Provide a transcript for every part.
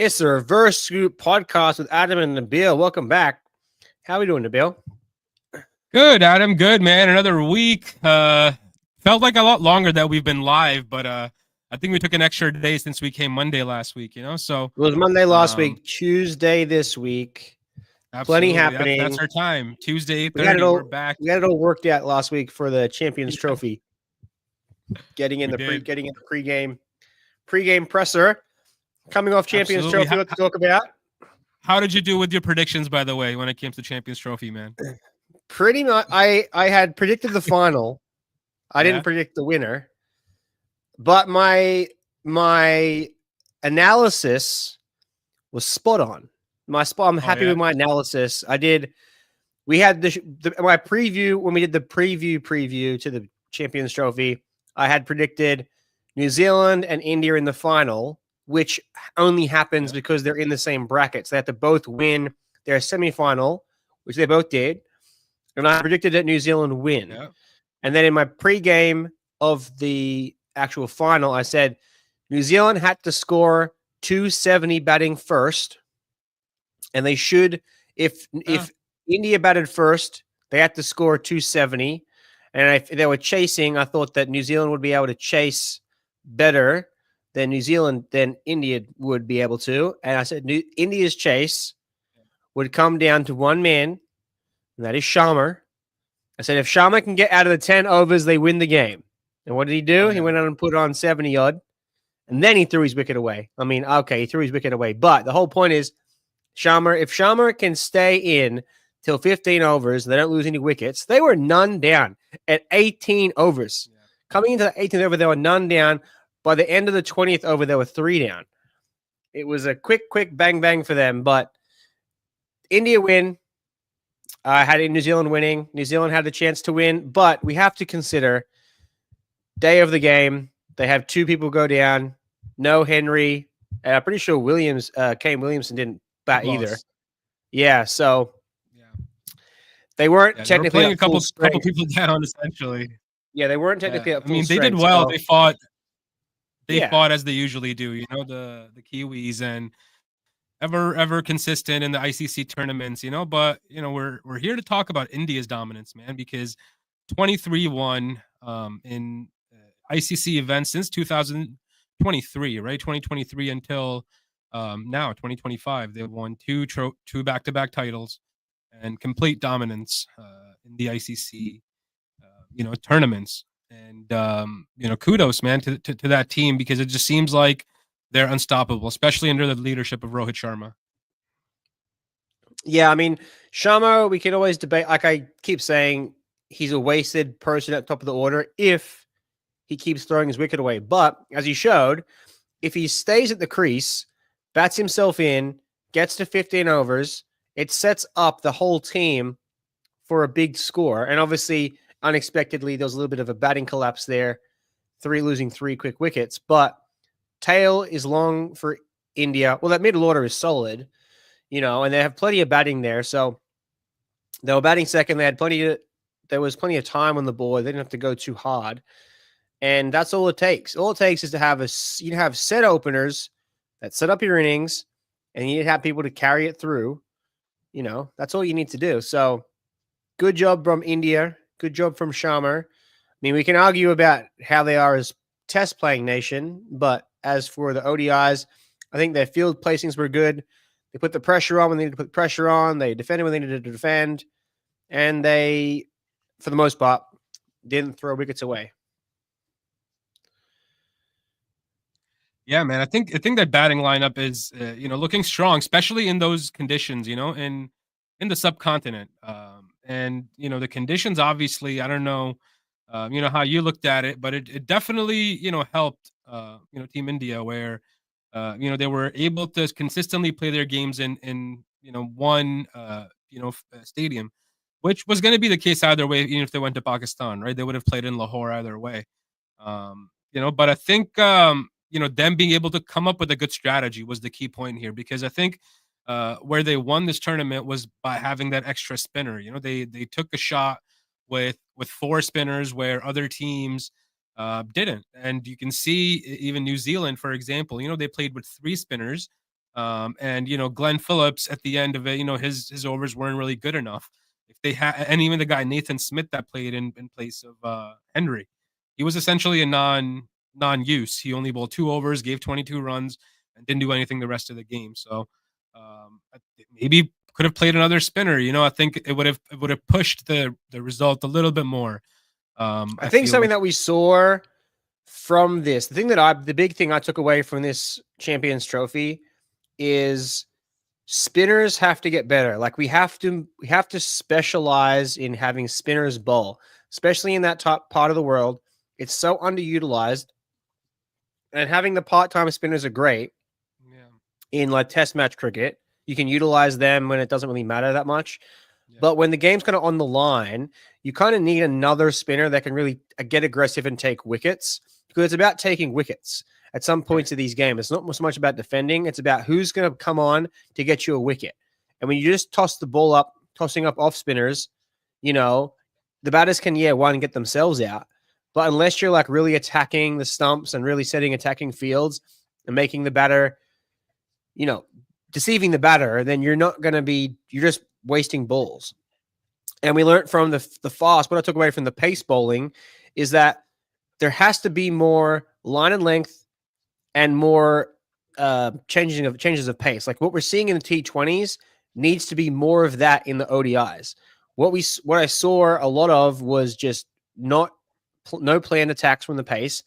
It's the Reverse Scoop podcast with Adam and Nabil. Welcome back. How are we doing, Nabil? Good, Adam. Good, man. Another week. Felt like a lot longer that we've been live, but I think we took an extra day since we came Monday last week. So It was Monday last week, Tuesday this week. Absolutely. Plenty happening. That's our time. Tuesday, 8:30. We're back. We got it all worked out last week for the Champions Trophy. Getting in the pregame presser. Coming off Champions Trophy, what to talk about? How did you do with your predictions, by the way, when it came to Champions Trophy, man? Pretty much, I had predicted the final. I didn't predict the winner, but my analysis was spot on. I'm happy with my analysis. We had my preview when we did the preview to the Champions Trophy. I had predicted New Zealand and India in the final, which only happens because they're in the same brackets. They have to both win their semifinal, which they both did. And I predicted that New Zealand win. Yeah. And then in my pregame of the actual final, I said New Zealand had to score 270 batting first. And they should, if India batted first, they had to score 270. And if they were chasing, I thought that New Zealand would be able to chase better than India would be able to. And I said India's chase would come down to one man, and that is Sharma. I said, if Sharma can get out of the 10 overs, they win the game. And what did he do? He went out and put on 70-odd, and then he threw his wicket away. I mean, okay, he threw his wicket away. But the whole point is, if Sharma can stay in till 15 overs, they don't lose any wickets. They were none down at 18 overs. Yeah. Coming into the 18th over, they were none down. By the end of the 20th over, they were 3 down. It was a quick bang, bang for them. But India win. I had New Zealand winning. New Zealand had the chance to win, but we have to consider day of the game. They have 2 people go down. No Henry. I'm pretty sure Kane Williamson didn't bat either. Yeah, so they weren't technically playing a couple people down essentially. Yeah, they weren't technically at full they did well. So. They fought as they usually do. The Kiwis and ever consistent in the ICC tournaments, but we're here to talk about India's dominance, man, because 23-1 in ICC events since 2023, right? 2023 until now 2025. They've won two back-to-back titles and complete dominance in the ICC tournaments. And kudos, man, to that team, because it just seems like they're unstoppable, especially under the leadership of Rohit Sharma. Yeah, I mean, Sharma, we can always debate. Like I keep saying, he's a wasted person at top of the order if he keeps throwing his wicket away. But as he showed, if he stays at the crease, bats himself in, gets to 15 overs, it sets up the whole team for a big score. And obviously, unexpectedly, there was a little bit of a batting collapse there, losing 3 quick wickets. But tail is long for India. Well, that middle order is solid, and they have plenty of batting there. So they were batting second. There was plenty of time on the board. They didn't have to go too hard. And that's all it takes. All it takes is to have have set openers that set up your innings, and you have people to carry it through. That's all you need to do. So good job from India. Good job from Sharma. I mean, we can argue about how they are as test playing nation, but as for the ODIs, I think their field placings were good. They put the pressure on when they needed to put pressure on. They defended when they needed to defend. And they, for the most part, didn't throw wickets away. Yeah, man. I think that batting lineup is, looking strong, especially in those conditions, in the subcontinent. And, the conditions, obviously, I don't know, how you looked at it, but it definitely, helped, Team India where, they were able to consistently play their games in one, stadium, which was going to be the case either way, even if they went to Pakistan, right? They would have played in Lahore either way. But I think, them being able to come up with a good strategy was the key point here, because I think where they won this tournament was by having that extra spinner. They took a shot with 4 spinners where other teams didn't. And you can see even New Zealand, for example, they played with 3 spinners And Glenn Phillips at the end of it, his overs weren't really good enough. If they had, and even the guy Nathan Smith that played in place of Henry, he was essentially a non-use. He only bowled 2 overs, gave 22 runs, and didn't do anything the rest of the game. So maybe could have played another spinner. I think it would have pushed the result a little bit more. I think something that we saw from this, the big thing I took away from this Champions Trophy is spinners have to get better. Like we have to specialize in having spinners bowl, especially in that top part of the world. It's so underutilized, and having the part-time spinners are great. Yeah. In like test match cricket, you can utilize them when it doesn't really matter that much. Yeah. But when the game's kind of on the line, you kind of need another spinner that can really get aggressive and take wickets, because it's about taking wickets. At some points of these games, it's not so much about defending. It's about who's going to come on to get you a wicket. And when you just toss the ball up, tossing up off spinners, the batters can, get themselves out. But unless you're like really attacking the stumps and really setting attacking fields and making the batter, deceiving the batter, then you're just wasting balls. And we learned from the fast, what I took away from the pace bowling is that there has to be more line and length and more changes of pace. Like what we're seeing in the T20s needs to be more of that in the ODIs. What I saw a lot of was just no planned attacks from the pace,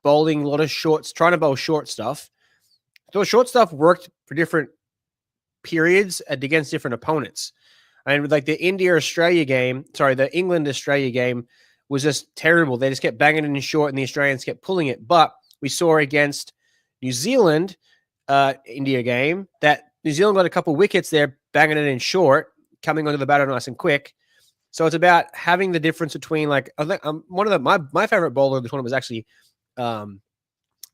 bowling a lot of shorts, trying to bowl short stuff. So short stuff worked for different periods against different opponents. And like the the England-Australia game was just terrible. They just kept banging it in short and the Australians kept pulling it. But we saw against New Zealand India game that New Zealand got a couple wickets there, banging it in short, coming onto the batter nice and quick. So it's about having the difference between I think one of my favorite bowler of the tournament was actually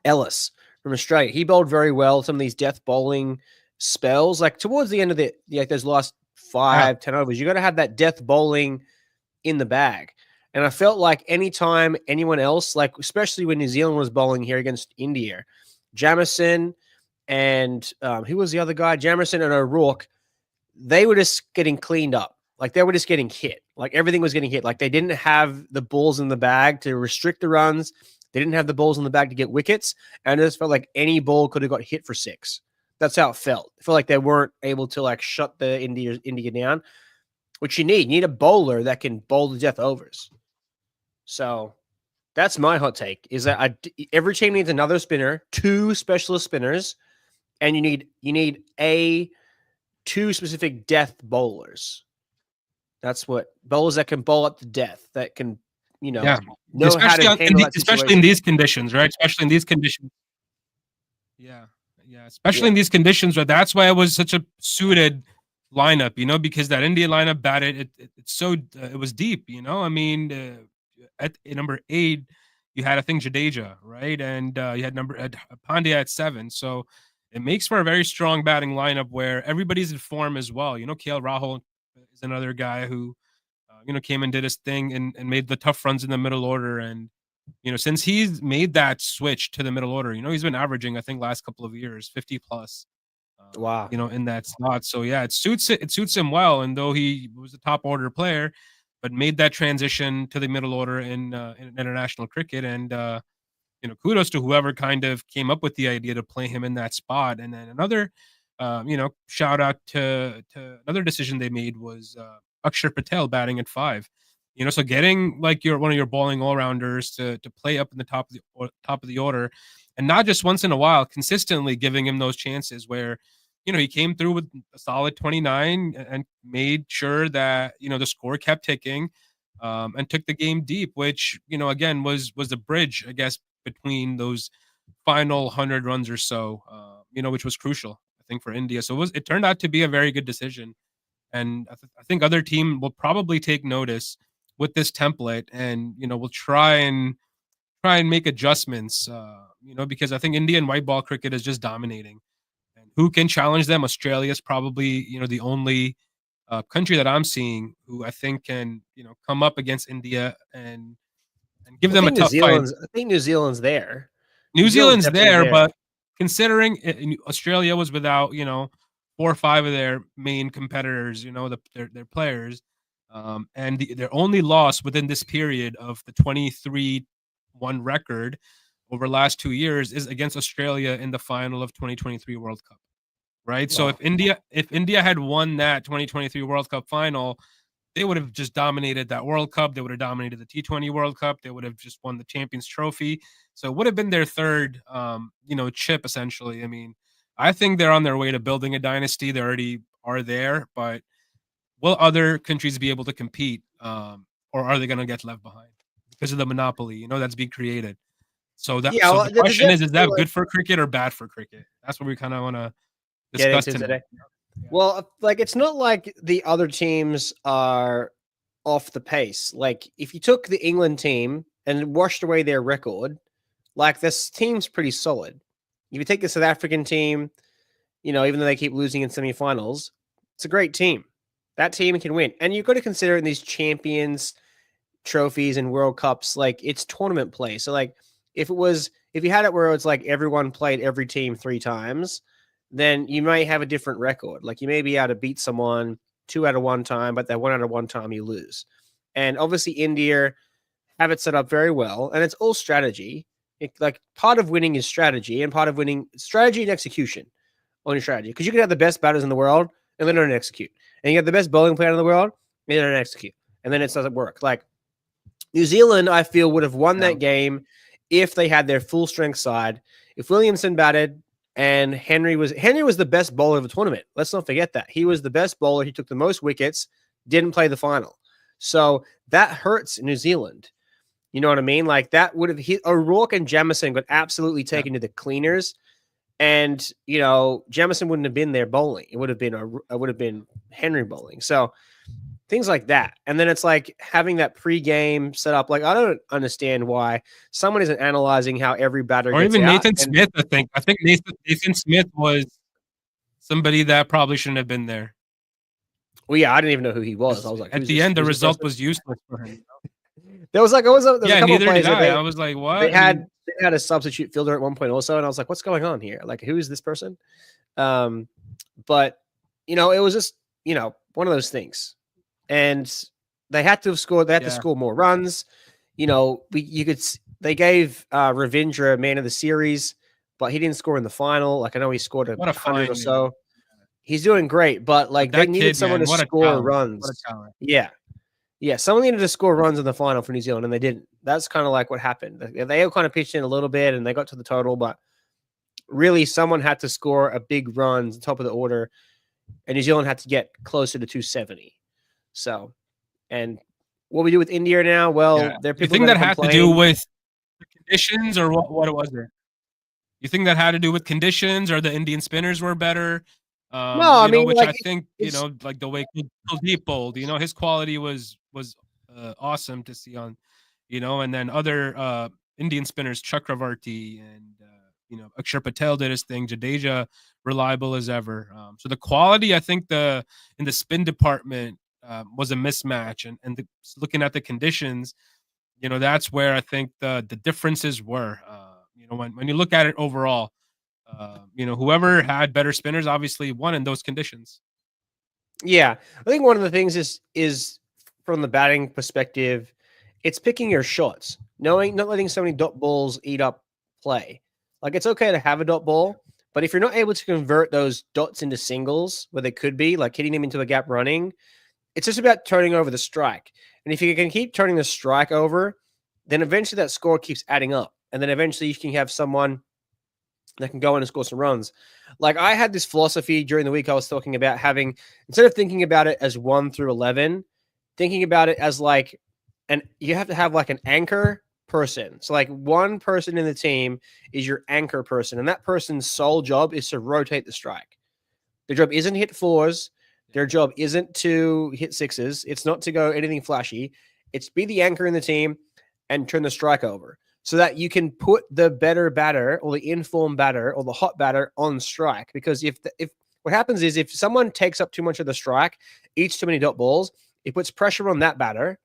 Ellis from Australia. He bowled very well. Some of these death bowling spells, like towards the end of those last 5-10 overs, you got to have that death bowling in the bag. And I felt like anytime anyone else, like especially when New Zealand was bowling here against India, Jamieson and who was the other guy? Jamieson and O'Rourke, they were just getting cleaned up. Like they were just getting hit. Like everything was getting hit. Like they didn't have the balls in the bag to restrict the runs. They didn't have the balls in the bag to get wickets. And it just felt like any ball could have got hit for 6. That's how it felt. I felt like they weren't able to shut the India down, which you need. You need a bowler that can bowl the death overs. So that's my hot take, is that every team needs another spinner, 2 specialist spinners, and you need 2 specific death bowlers. That's what bowlers that can bowl up to death, that can, know how to handle that especially in these conditions, right? Especially in these conditions. Yeah. Especially in these conditions, right? That's why it was such a suited lineup, because that India lineup batted it was deep, I mean, at number 8, you had, I think, Jadeja, right? And you had Pandya at 7. So it makes for a very strong batting lineup where everybody's in form as well. KL Rahul is another guy who, came and did his thing and made the tough runs in the middle order. And, since he's made that switch to the middle order, he's been averaging, I think, last couple of years, 50 plus. Wow. In that slot. So yeah, it suits him well. And though he was a top order player, but made that transition to the middle order in international cricket. And, kudos to whoever kind of came up with the idea to play him in that spot. And then another, shout out to another decision they made was Akshar Patel batting at 5. So getting like one of your bowling all-rounders to play up in the top of the order, and not just once in a while, consistently giving him those chances where, he came through with a solid 29 and made sure that, the score kept ticking, and took the game deep, which, again, was the bridge, I guess, between those final 100 runs or so, which was crucial, I think, for India. So it turned out to be a very good decision. And I think other team will probably take notice with this template, and, we'll try and make adjustments, because I think Indian white ball cricket is just dominating. And who can challenge them? Australia is probably, the only country that I'm seeing who I think can, come up against India and give them a tough fight. I think New Zealand's there. New Zealand's there, but considering Australia was without, 4 or 5 of their main competitors, their players, and their only loss within this period of the 23-1 record over the last 2 years is against Australia in the final of 2023 World Cup. Right. Wow. So if India had won that 2023 World Cup final, they would have just dominated that World Cup. They would have dominated the T20 World Cup. They would have just won the Champions Trophy. So it would have been their third, chip, essentially. I mean, I think they're on their way to building a dynasty. They already are there, but will other countries be able to compete, or are they going to get left behind because of the monopoly, that's being created? So the question is that good for cricket or bad for cricket? That's what we kind of want to discuss today. Yeah. Well, it's not like the other teams are off the pace. Like, if you took the England team and washed away their record, this team's pretty solid. If you take the South African team, even though they keep losing in semifinals, it's a great team. That team can win. And you've got to consider in these champions trophies and World Cups, it's tournament play. So if you had it where it's everyone played every team 3 times, then you might have a different record. You may be able to beat someone 2 out of 1 time, but that 1 out of 1 time you lose. And obviously India have it set up very well, and it's all strategy. Part of winning is strategy, and part of winning strategy and execution on your strategy. Because you can have the best batters in the world and they don't execute. And you have the best bowling player in the world and they don't execute. And then it doesn't work. New Zealand, I feel, would have won that game if they had their full strength side. If Williamson batted, and Henry was the best bowler of the tournament. Let's not forget that. He was the best bowler. He took the most wickets, didn't play the final. So that hurts New Zealand. You know what I mean? That would have O'Rourke and Jamieson got absolutely taken to the cleaners. And, Jamieson wouldn't have been there bowling. It would have been Henry bowling. So things like that. And then it's having that pregame set up. I don't understand why someone isn't analyzing how every batter or gets even out. Nathan Smith, I think Nathan Smith was somebody that probably shouldn't have been there. Well, yeah, I didn't even know who he was. I was at the end, the result was useless for him. There was a couple of plays I was like, what? They had a substitute fielder at one point also, and I was like, what's going on here? Who is this person? But it was just one of those things. And they had to have scored. They had to score more runs. They gave Ravindra man of the series, but he didn't score in the final. I know he scored 100 or so. He's doing great, but they needed someone to score runs. What a talent. Yeah. Someone needed to score runs in the final for New Zealand, and they didn't. That's kind of what happened. They all kind of pitched in a little bit, and they got to the total, but really, someone had to score a big run, top of the order, and New Zealand had to get closer to 270. So, and what we do with India now, there are people. You think that had to do with the conditions, or what was it? You think that had to do with conditions, or the Indian spinners were better? No, I mean, which I think the way Kuldeep bowled, his quality was awesome to see on, and then other Indian spinners, Chakravarti and Akshar Patel did his thing. Jadeja reliable as ever. So the quality, I think, in the spin department was a mismatch, and looking at the conditions, that's where I think the differences were. When you look at it overall, whoever had better spinners obviously won in those conditions. Yeah, I think one of the things is from the batting perspective, it's picking your shots, not letting so many dot balls eat up play. It's okay to have a dot ball, but if you're not able to convert those dots into singles where they could be, hitting them into a gap running, it's just about turning over the strike. And if you can keep turning the strike over, then eventually that score keeps adding up. And then eventually you can have someone that can go in and score some runs. I had this philosophy during the week I was talking about having, instead of thinking about it as 1 through 11, thinking about it as you have to have an anchor person. So one person in the team is your anchor person, and that person's sole job is to rotate the strike. Their job isn't to hit 4s. Their job isn't to hit 6s. It's not to go anything flashy. It's be the anchor in the team and turn the strike over so that you can put the better batter or the informed batter or the hot batter on strike. Because if what happens is if someone takes up too much of the strike, eats too many dot balls, it puts pressure on that batter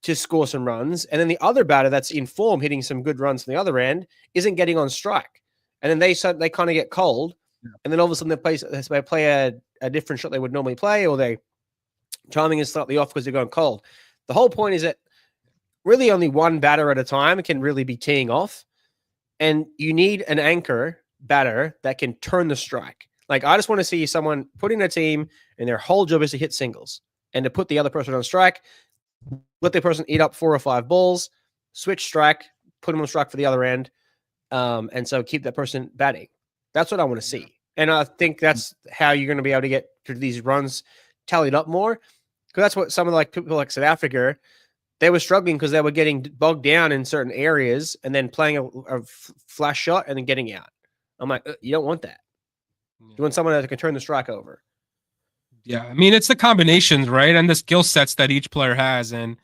to score some runs. And then the other batter that's in form, hitting some good runs from the other end, isn't getting on strike. and then they kind of get cold, and then all of a sudden they play a different shot they would normally play, or they timing is slightly off because they're going cold. The whole point is that really only one batter at a time can really be teeing off, and you need an anchor batter that can turn the strike. Like, I just want to see someone put in a team and their whole job is to hit singles and to put the other person on strike, let the person eat up 4 or 5 balls, switch strike, put them on strike for the other end, and so keep that person batting. That's what I want to see. And I think that's how you're going to be able to get to these runs tallied up more, because that's what some of people like South Africa, they were struggling because they were getting bogged down in certain areas and then playing a flash shot and then getting out. I'm like, you don't want that. You want someone that can turn the strike over. Yeah, I mean, it's the combinations, right? And the skill sets that each player has. And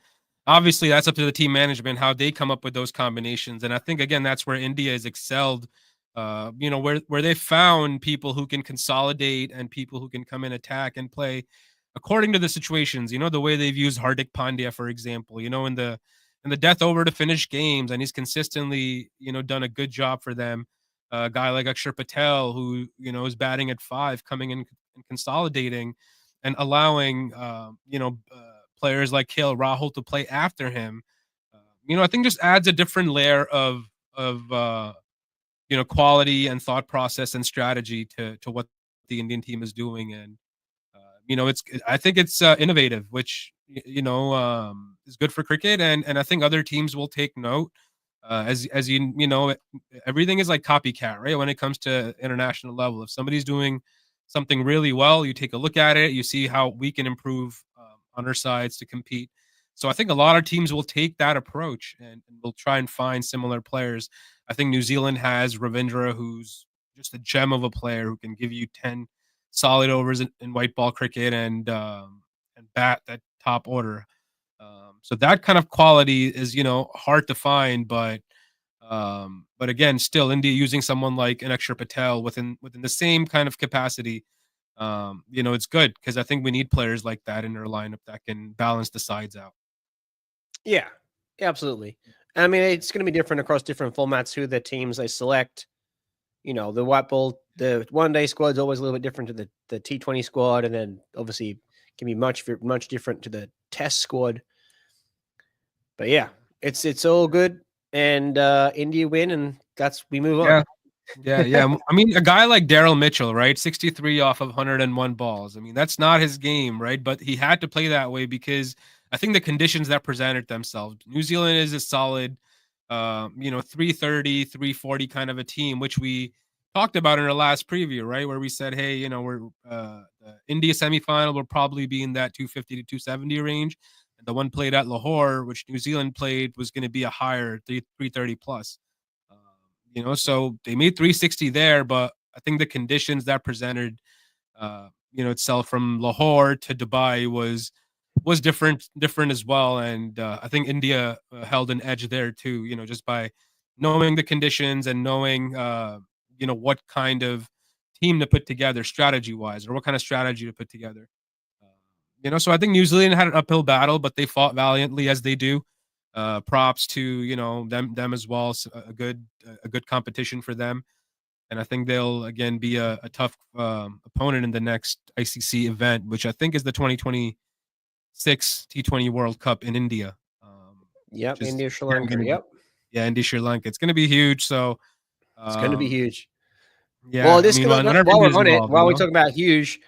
obviously that's up to the team management, how they come up with those combinations. And I think, again, that's where India has excelled, where they found people who can consolidate and people who can come in, attack, and play according to the situations. The way they've used Hardik Pandya, for example, in the death over to finish games, and he's consistently, done a good job for them. A guy like Akshar Patel, who, is batting at 5, coming in and consolidating and allowing, players like KL Rahul to play after him. I think just adds a different layer of quality and thought process and strategy to what the Indian team is doing. And I think it's innovative, which is good for cricket, and I think other teams will take note. As everything is like copycat, right? When it comes to international level, if somebody's doing something really well, you take a look at it, you see how we can improve on our sides to compete. So I think a lot of teams will take that approach and will try and find similar players. I think New Zealand has Ravindra, who's just a gem of a player who can give you 10 solid overs in white ball cricket and bat that top order. So that kind of quality is, hard to find, but again, still India using someone like an Akshar Patel within the same kind of capacity, it's good, because I think we need players like that in our lineup that can balance the sides out. Yeah, absolutely. I mean, it's going to be different across different formats who the teams they select. The white ball, the one-day squad is always a little bit different to the T20 squad, and then obviously can be much different to the Test squad. But yeah, it's all good, and India win, and we move on. Yeah. I mean, a guy like Daryl Mitchell, right? 63 off of 101 balls. I mean, that's not his game, right? But he had to play that way because I think the conditions that presented themselves. New Zealand is a solid, 330, 340 kind of a team, which we talked about in our last preview, right? Where we said, hey, we're the India semifinal will probably be in that 250 to 270 range. And the one played at Lahore, which New Zealand played, was going to be a higher 330 plus. So they made 360 there, but I think the conditions that presented, itself from Lahore to Dubai was different as well. And I think India held an edge there too, just by knowing the conditions and knowing, what kind of team to put together strategy wise, or what kind of strategy to put together. So I think New Zealand had an uphill battle, but they fought valiantly as they do. Props to them as well. So a good competition for them, and I think they'll again be a tough opponent in the next ICC event, which I think is the 2026 T20 World Cup in India. Yep, India, Sri Lanka. Yep. Yeah, India, Sri Lanka. It's going to be huge. So it's going to be huge. Yeah. Well, while we're on it, while we talk about huge,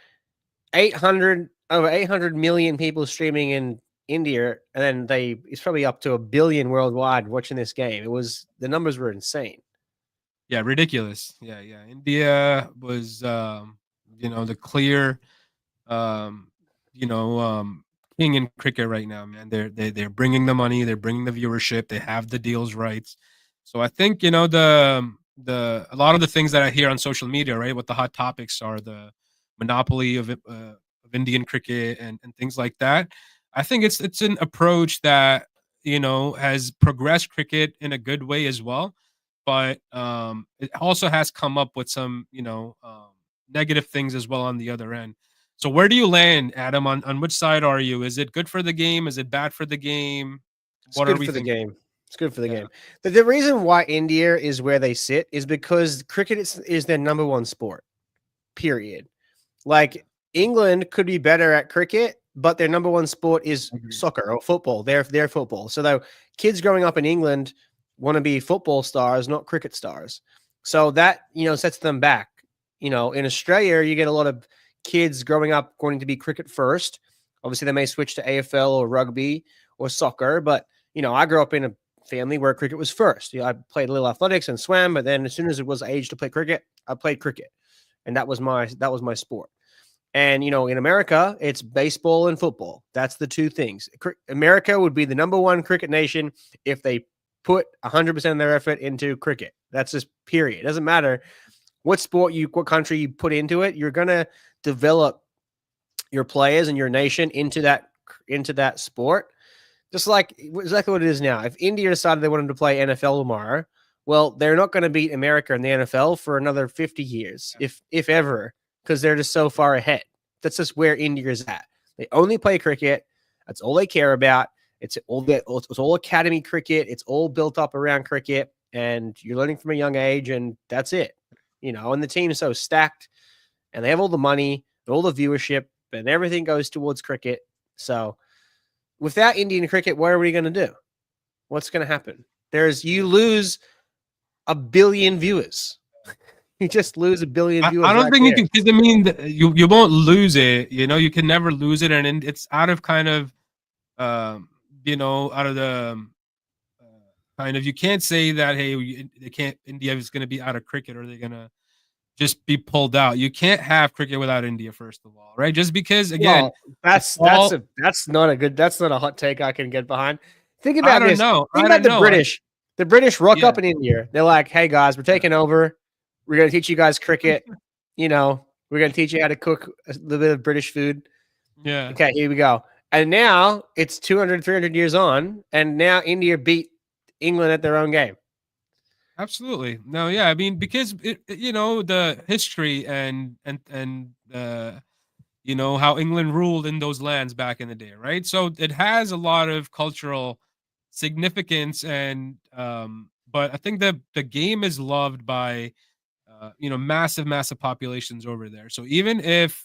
over 800 million people streaming in India, and then it's probably up to 1 billion worldwide watching this game. The numbers were insane. Yeah, ridiculous. Yeah. India was, the clear, king in cricket right now, man. They're bringing the money, they're bringing the viewership, they have the deals rights. So I think a lot of the things that I hear on social media, right, what the hot topics are, the monopoly of Indian cricket and things like that. I think it's an approach that has progressed cricket in a good way as well, but it also has come up with some negative things as well on the other end. So where do you land, Adam? On which side are you? Is it good for the game? Is it bad for the game? What are we thinking? The game. It's good for the game. But the reason why India is where they sit is because cricket is their number one sport. Period. Like England could be better at cricket, but their number one sport is soccer or football. They're football. So though kids growing up in England want to be football stars, not cricket stars. So that, sets them back. In Australia, you get a lot of kids growing up wanting to be cricket first. Obviously, they may switch to AFL or rugby or soccer, but I grew up in a family where cricket was first. I played a little athletics and swam, but then as soon as it was age to play cricket, I played cricket, and that was my sport. And in America, it's baseball and football. That's the two things. America would be the number one cricket nation if they put 100% of their effort into cricket. That's just period. It doesn't matter what country you put into it. You're gonna develop your players and your nation into that sport. Just like exactly what it is now. If India decided they wanted to play NFL tomorrow, well, they're not going to beat America in the NFL for another 50 years, if ever, because they're just so far ahead. That's just where India is at. They only play cricket. That's all they care about. It's all academy cricket. It's all built up around cricket, and you're learning from a young age, and that's it. And the team is so stacked, and they have all the money, all the viewership, and everything goes towards cricket. So without Indian cricket, what are we going to do? What's going to happen? You lose a billion viewers. You just lose a billion viewers. I don't think you can, because I mean, you won't lose it. You can never lose it, and it's out of kind of, out of the kind of, you can't say that, hey, India is going to be out of cricket, or they're going to just be pulled out. You can't have cricket without India, first of all, right? Just because, again, that's not a hot take I can get behind. Think about this. Think about the British. The British rock up in India. They're like, hey guys, we're taking over. We're going to teach you guys cricket. We're going to teach you how to cook a little bit of British food. Yeah. Okay, here we go. And now it's 200, 300 years on, and now India beat England at their own game. Absolutely. No, yeah. I mean, because the history and how England ruled in those lands back in the day, right? So it has a lot of cultural significance, and but I think that the game is loved by massive populations over there. So even if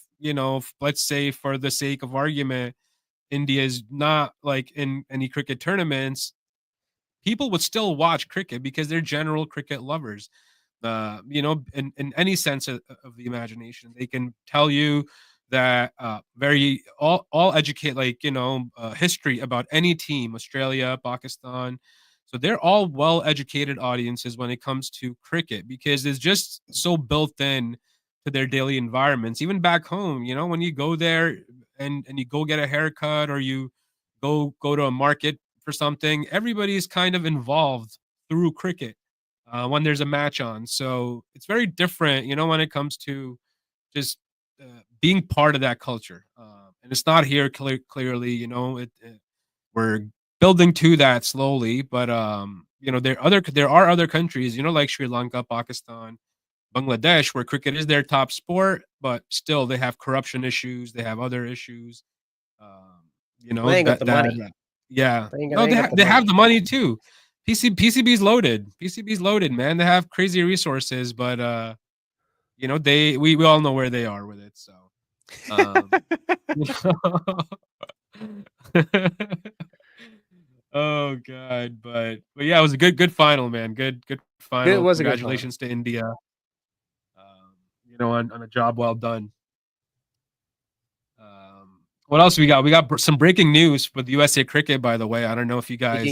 let's say, for the sake of argument, India is not like in any cricket tournaments, people would still watch cricket because they're general cricket lovers. In any sense of the imagination, they can tell you that all educate, like, history about any team, Australia, Pakistan. So they're all well-educated audiences when it comes to cricket, because it's just so built in to their daily environments. Even back home, when you go there and you go get a haircut, or you go to a market for something, everybody's kind of involved through cricket when there's a match on. So it's very different, when it comes to just being part of that culture. And it's not here clearly, we're building to that slowly, but there are other countries, like Sri Lanka, Pakistan, Bangladesh, where cricket is their top sport, but still they have corruption issues, they have other issues. They ain't got the money. Yeah, they have the money too. PCB's loaded. PCB's loaded, man. They have crazy resources, but we all know where they are with it. So, oh god, but yeah, it was a good final, man. Good final. It was Congratulations to India. On a job well done. What else we got? We got some breaking news with USA Cricket, by the way. I don't know if you guys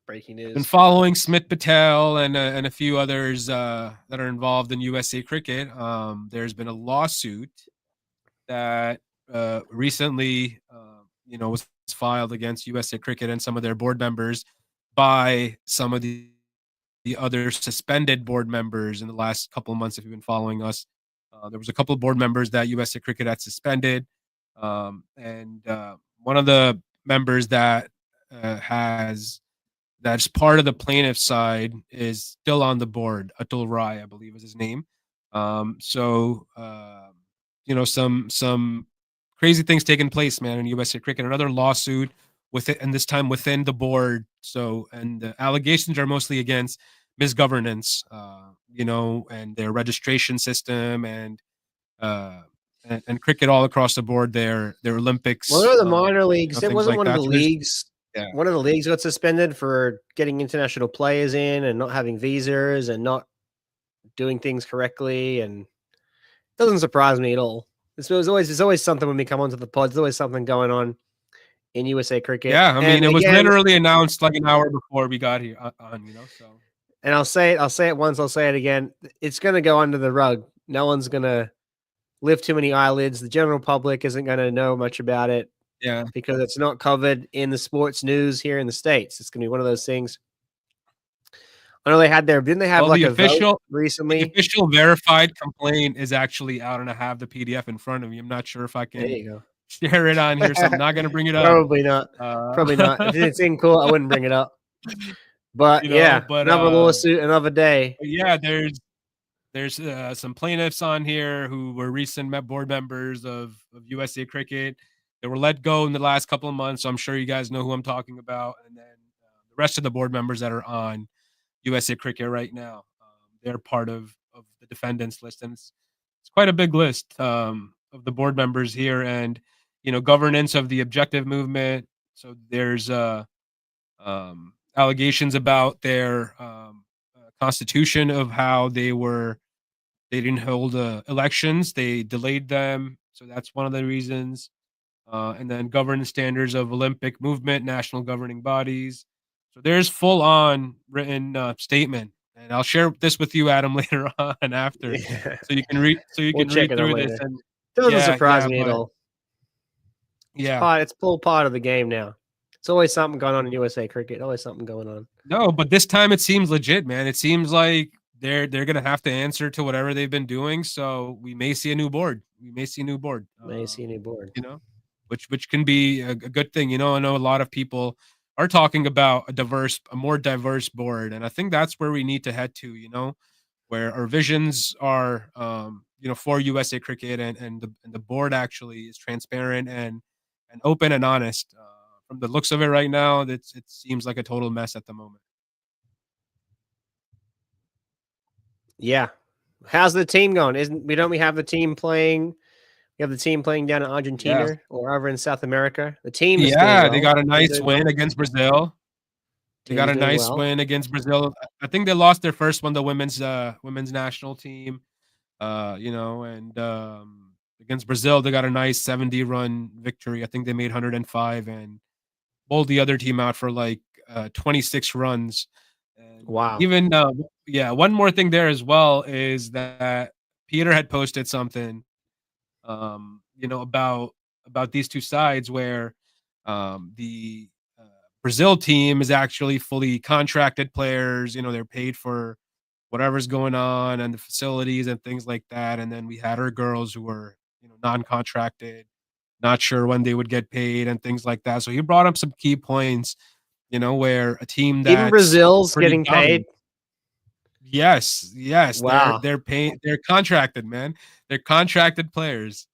breaking news. Been following Smith Patel and a few others that are involved in USA Cricket. There's been a lawsuit that recently, was filed against USA Cricket and some of their board members by some of the other suspended board members in the last couple of months. If you've been following us, there was a couple of board members that USA Cricket had suspended. And one of the members that's part of the plaintiff's side is still on the board. Atul Rai, I believe, is his name. Some crazy things taking place, man, in USA Cricket. Another lawsuit and this time within the board. So, and the allegations are mostly against misgovernance, and their registration system and cricket all across the board. Their One Olympics, of the minor leagues. It things wasn't like one of that. the leagues. Yeah. One of the leagues got suspended for getting international players in and not having visas and not doing things correctly, and it doesn't surprise me at all. There's always something when we come onto the pods. There's always something going on in USA cricket. Yeah, I mean, and it was again, literally announced like an hour before we got here so. And I'll say it once, I'll say it again. It's going to go under the rug. No one's going to lift too many eyelids. The general public isn't going to know much about it. Yeah, because it's not covered in the sports news here in the States. It's going to be one of those things. I know they had didn't they have like a vote recently? The official verified complaint is actually out, and I have the PDF in front of me. I'm not sure if I can share it on here, so I'm not going to bring it up. Probably not. Probably not. If it's in court, I wouldn't bring it up. But another lawsuit, another day. Yeah, there's some plaintiffs on here who were recent board members of USA Cricket. They were let go in the last couple of months, so I'm sure you guys know who I'm talking about. And then the rest of the board members that are on USA Cricket right now, they're part of the defendants list, and it's quite a big list of the board members here, and governance of the objective movement. So there's allegations about their constitution of how they didn't hold elections, they delayed them, so that's one of the reasons. And then governance standards of Olympic movement, national governing bodies. So there's full on written statement, and I'll share this with you, Adam, later on after, so you can read through this. And doesn't surprise me at all. Yeah, it's full part of the game now. It's always something going on in USA Cricket. Always something going on. No, but this time it seems legit, man. It seems like they're gonna have to answer to whatever they've been doing. So we may see a new board. Which can be a good thing. I know a lot of people are talking about a more diverse board, and I think that's where we need to head to. Where our visions are, for USA Cricket, and the board actually is transparent and open and honest. From the looks of it right now, it seems like a total mess at the moment. Yeah. How's the team going? We have the team playing? We have the team playing down in Argentina or over in South America. The team is they got a nice win against Brazil. They got a nice win against Brazil. I think they lost their first one, the women's national team. And against Brazil, they got a nice 70-run victory. I think they made 105 and bowled the other team out for like 26 runs. And wow. Even one more thing there as well is that Peter had posted something about these two sides where the Brazil team is actually fully contracted players. They're paid for whatever's going on and the facilities and things like that. And then we had our girls who were non-contracted, not sure when they would get paid and things like that. So he brought up some key points, where a team that even Brazil's getting paid. Yes. Wow. They're paid. They're contracted, man. They're contracted players.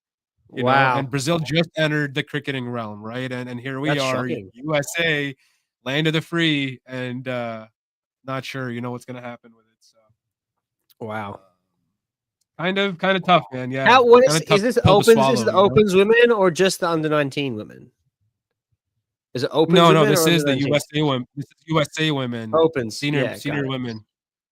Wow. And Brazil just entered the cricketing realm, right? And here we are, shocking. USA, land of the free, and not sure, what's going to happen with it. So, wow. Kind of tough, man. Yeah. Is this opens? Is it opens women or just the under-19 women? Is it opens? No. This is the USA women. This is USA women. Opens. Senior women.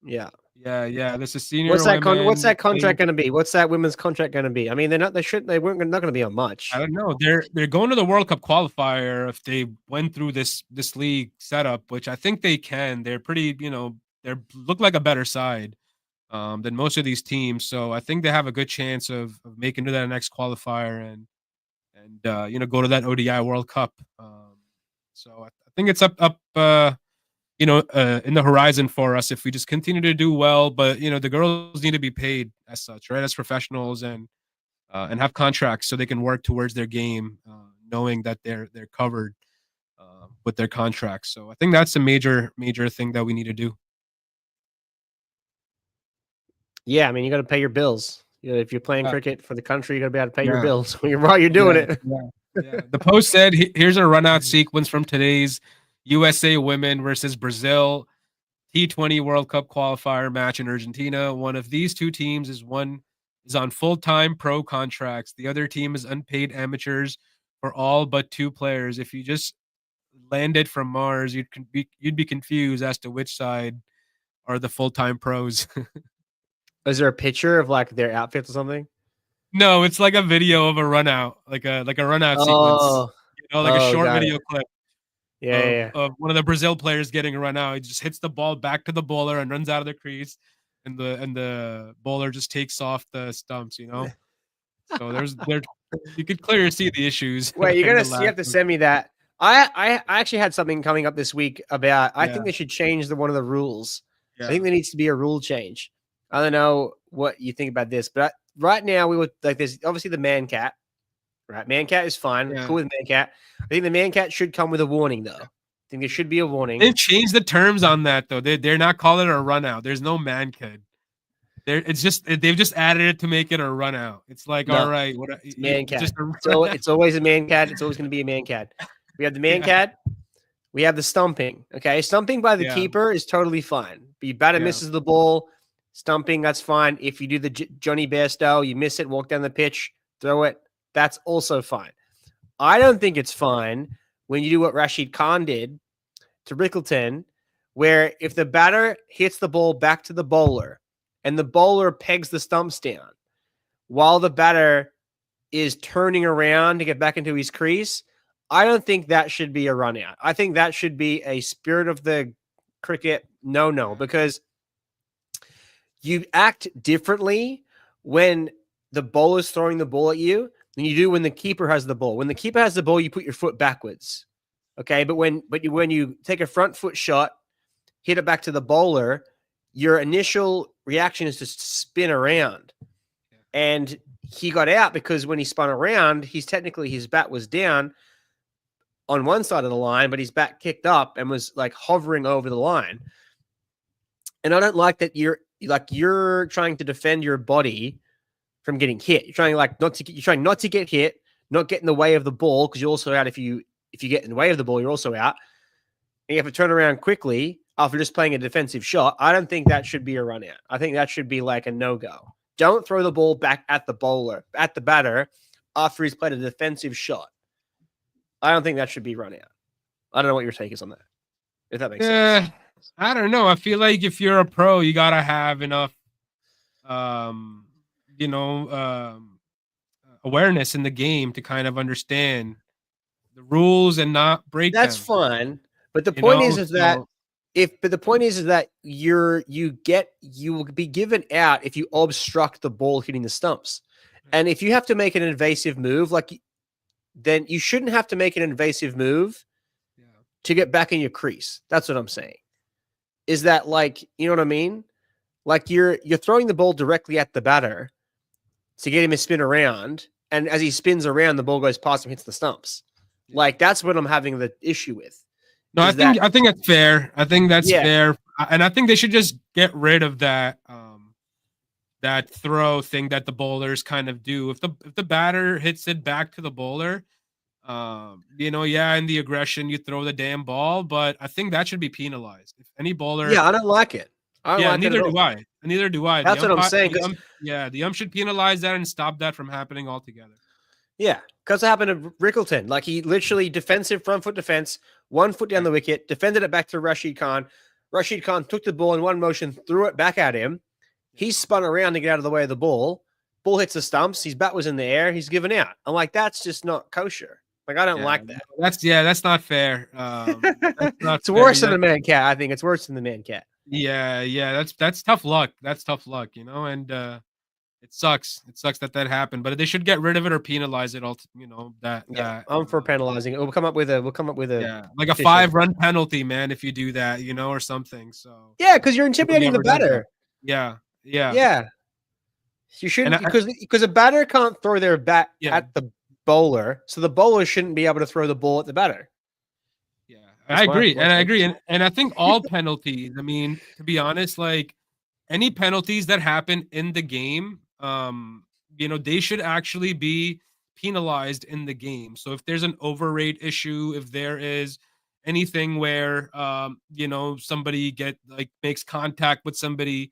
Yeah. Yeah. This is senior. What's that contract going to be? What's that women's contract going to be? I mean, they're not going to be on much. I don't know. They're going to the World Cup qualifier if they went through this league setup, which I think they can. They're pretty, they look like a better side than most of these teams. So I think they have a good chance of making to that next qualifier and go to that ODI World Cup. So I think it's up in the horizon for us if we just continue to do well. But the girls need to be paid as such, right, as professionals and have contracts so they can work towards their game, knowing that they're covered with their contracts. So I think that's a major thing that we need to do. Yeah, I mean, you got to pay your bills. If you're playing cricket for the country, you got to be able to pay your bills while you're doing it. Yeah. The post said, "Here's a run out sequence from today's USA Women versus Brazil T20 World Cup qualifier match in Argentina. One of these two teams is on full-time pro contracts. The other team is unpaid amateurs for all but two players. If you just landed from Mars, you'd be confused as to which side are the full-time pros." Is there a picture of like their outfits or something? No, it's like a video of a run out, like a run out sequence. Oh, Like a short got video it. clip Yeah. of one of the Brazil players getting a run out. He just hits the ball back to the bowler and runs out of the crease, and the bowler just takes off the stumps. So there you could clearly see the issues. Wait, in the you last have to send me that. I actually had something coming up this week about. I Yeah. think they should change one of the rules. Yeah. I think there needs to be a rule change. I don't know what you think about this, but right now we would like there's obviously the man cat. Right, man cat is fine. Yeah. Cool with man cat. I think the man cat should come with a warning though. I think there should be a warning. They've changed the terms on that though. They're not calling it a run out. There's no man kid. They've just added it to make it a run out. It's like, all right, it's man cat. So it's always a man cat. It's always going to be a man cat. We have the man cat. We have the stumping. Okay, stumping by the keeper is totally fine. But you batter misses the ball, stumping, that's fine. If you do the Johnny Bear style, you miss it, walk down the pitch, throw it, that's also fine. I don't think it's fine when you do what Rashid Khan did to Rickleton, where if the batter hits the ball back to the bowler and the bowler pegs the stumps down while the batter is turning around to get back into his crease, I don't think that should be a run out. I think that should be a spirit of the cricket no, because you act differently when the bowler's throwing the ball at you than you do when the keeper has the ball. When the keeper has the ball, you put your foot backwards. Okay, but when you take a front foot shot, hit it back to the bowler, your initial reaction is to spin around. And he got out because when he spun around, his bat was down on one side of the line, but his bat kicked up and was like hovering over the line. And I don't like that you're trying to defend your body from getting hit. You're trying not to get hit, not get in the way of the ball, because you're also out if you get in the way of the ball, you're also out. And you have to turn around quickly after just playing a defensive shot. I don't think that should be a run out. I think that should be like a no-go. Don't throw the ball back at the batter after he's played a defensive shot. I don't think that should be run out. I don't know what your take is on that. If that makes sense. I don't know. I feel like if you're a pro, you gotta have enough, awareness in the game to kind of understand the rules and not break That's them. fine. But the point is that you will be given out if you obstruct the ball hitting the stumps. And if you have to make an invasive move, then you shouldn't have to make an invasive move to get back in your crease. That's what I'm saying. Is that you know what I mean? Like you're throwing the ball directly at the batter to get him to spin around. And as he spins around, the ball goes past him, hits the stumps. That's what I'm having the issue with. No, I think that's fair. I think that's fair. And I think they should just get rid of that that throw thing that the bowlers kind of do. If the batter hits it back to the bowler, in the aggression, you throw the damn ball, but I think that should be penalized. If any bowler, I don't like it. Neither do I. Neither do I. That's what I'm saying. The ump should penalize that and stop that from happening altogether. Yeah, because it happened to Rickleton. He literally defensive front foot defense, 1 foot down the wicket, defended it back to Rashid Khan. Rashid Khan took the ball in one motion, threw it back at him. He spun around to get out of the way of the ball. Ball hits the stumps. His bat was in the air. He's given out. I'm like, that's just not kosher. I don't like that. That's not fair. It's worse than the man cat. I think it's worse than the man cat. Yeah. That's tough luck. That's tough luck, and it sucks. It sucks that happened, but they should get rid of it or penalize it all. I'm for penalizing it. We'll come up with a like a 5-run penalty, man, if you do that, or something. So because you're intimidating the batter. Yeah. You shouldn't because a batter can't throw their bat at the bowler, so the bowler shouldn't be able to throw the ball at the batter. Yeah, I agree, and I think all penalties. I mean, to be honest, any penalties that happen in the game, they should actually be penalized in the game. So if there's an overrate issue, if there is anything where somebody makes contact with somebody,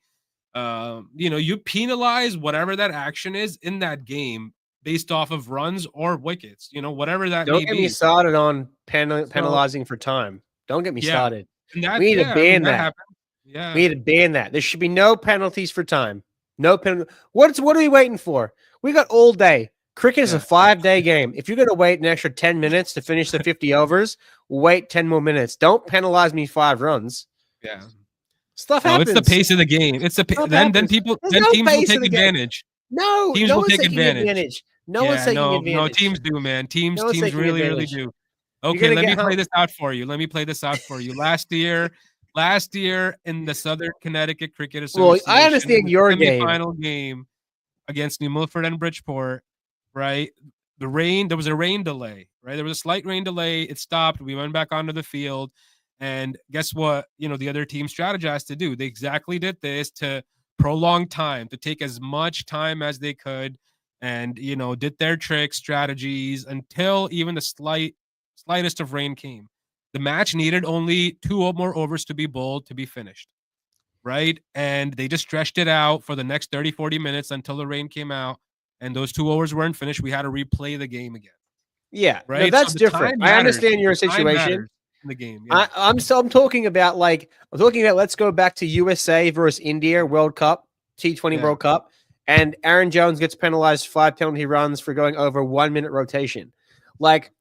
you penalize whatever that action is in that game based off of runs or wickets, whatever that may be. Don't get me started on penalizing for time. Don't get me started. And we need to ban that. Yeah. We need to ban that. There should be no penalties for time. No penalty. What are we waiting for? We got all day. Cricket is a 5-day game. If you're going to wait an extra 10 minutes to finish the 50 overs, wait 10 more minutes. Don't penalize me 5 runs. Yeah. Stuff happens. It's the pace of the game. It's the then teams will take advantage. No, teams will take advantage. No one's taking advantage. No, teams do, man. Teams really do. Okay, let me play this out for you. Last year in the Southern Connecticut Cricket Association. Well, I understand your final game against New Milford and Bridgeport, right? There was a rain delay, right? There was a slight rain delay. It stopped. We went back onto the field. And guess what? The other team strategized to do. They exactly did this to prolong time, to take as much time as they could, and did their tricks, strategies until even the slightest of rain came. The match needed only 2 more overs to be bowled to be finished, right? And they just stretched it out for the next 30, 40 minutes until the rain came out, and those 2 overs weren't finished. We had to replay the game again. Yeah, right. No, that's different. I understand your situation. In the game. Yeah. I'm talking about let's go back to USA versus India World Cup, T20 World Cup, and Aaron Jones gets penalized 5 penalty runs for going over 1 minute rotation. Like,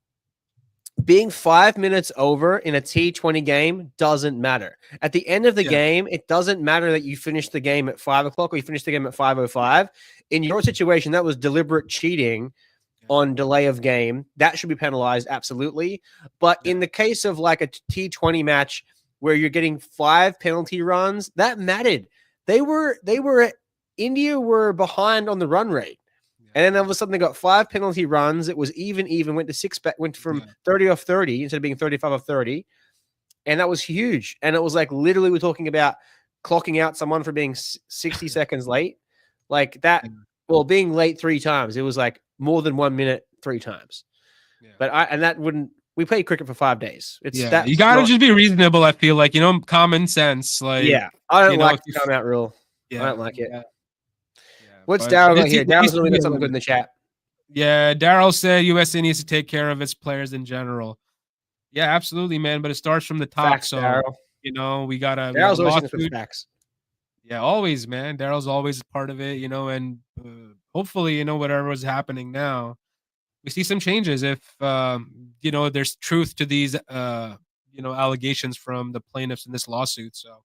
being 5 minutes over in a T20 game doesn't matter. At the end of the game, it doesn't matter that you finished the game at 5 o'clock or you finished the game at 5:05. In your situation, that was deliberate cheating on delay of game. That should be penalized, absolutely. But in the case of like a T20 match where you're getting 5 penalty runs, that mattered. India were behind on the run rate. And then all of a sudden they got 5 penalty runs. It was even, went to 6, went from 30 off 30 instead of being 35 off 30. And that was huge. And it was like, literally we're talking about clocking out someone for being 60 seconds late. Like that, well, being late 3 times. It was like more than 1 minute 3 times. Yeah. But we played cricket for 5 days. You gotta just be reasonable. I feel like, common sense. Like, I don't like the timeout rule. I don't like it. What's Daryl got here? Daryl's really got something good in the chat. Yeah, Daryl said USA needs to take care of its players in general. Yeah, absolutely, man. But it starts from the top. Facts, so Darryl. We gotta. Daryl's always with facts. Yeah, always, man. Daryl's always part of it. And hopefully, whatever was happening now, we see some changes. If there's truth to these allegations from the plaintiffs in this lawsuit. So,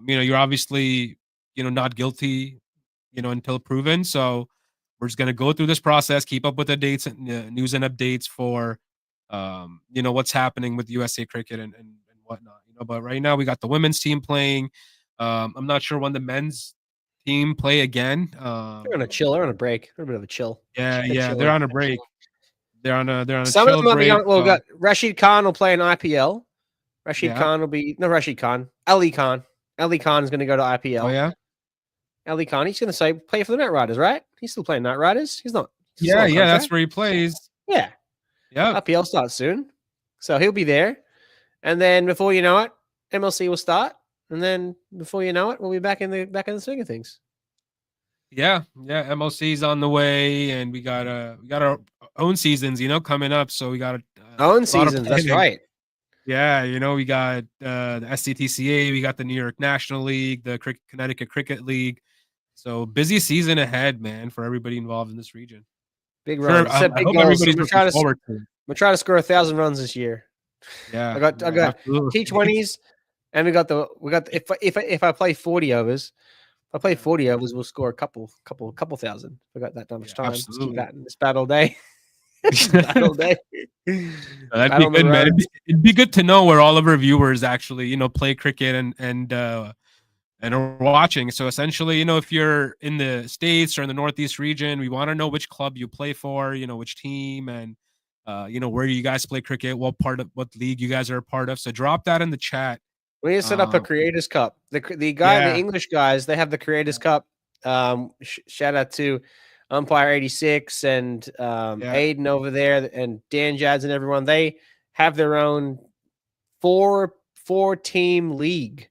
you're obviously not guilty. Until proven. So we're just going to go through this process, keep up with the dates and news and updates for, what's happening with USA Cricket and whatnot. But right now we got the women's team playing. I'm not sure when the men's team play again. They're on a chill. They're on a break. They're a bit of a chill. Yeah. They're on a break. They're on a Some chill of them break. Well, got Rashid Khan will play in IPL. Khan will be Rashid Khan. Ali Khan. Ali Khan is going to go to IPL. Oh yeah. Ali Khan, he's going to play for the Knight Riders, right? He's still playing Knight Riders. He's not. Yeah, that's where he plays. Yeah. IPL starts soon. So he'll be there. And then before you know it, MLC will start. And then before you know it, we'll be back in the swing of things. Yeah. MLC's on the way, and we got our own seasons, coming up. So we got own seasons. That's right. Yeah, we got the SCTCA, we got the New York National League, the Connecticut Cricket League. So busy season ahead, man, for everybody involved in this region. Big run. Big goals. We're trying to score 1,000 runs this year. Yeah, I got T20s, and we got if I play 40 overs, we'll score a couple thousand. I got that much time. Absolutely. It's battle day. Battle day. That'd be good, man. It'd be good to know where all of our viewers actually, play cricket and are watching. So essentially, if you're in the States or in the Northeast region, we want to know which club you play for, which team, and where you guys play cricket, what league you guys are a part of. So drop that in the chat. We need to set up a Creators Cup. The English guys, they have the Creators Cup. Shout out to Umpire 86 and Aiden over there and Dan Jads and everyone, they have their own four team league.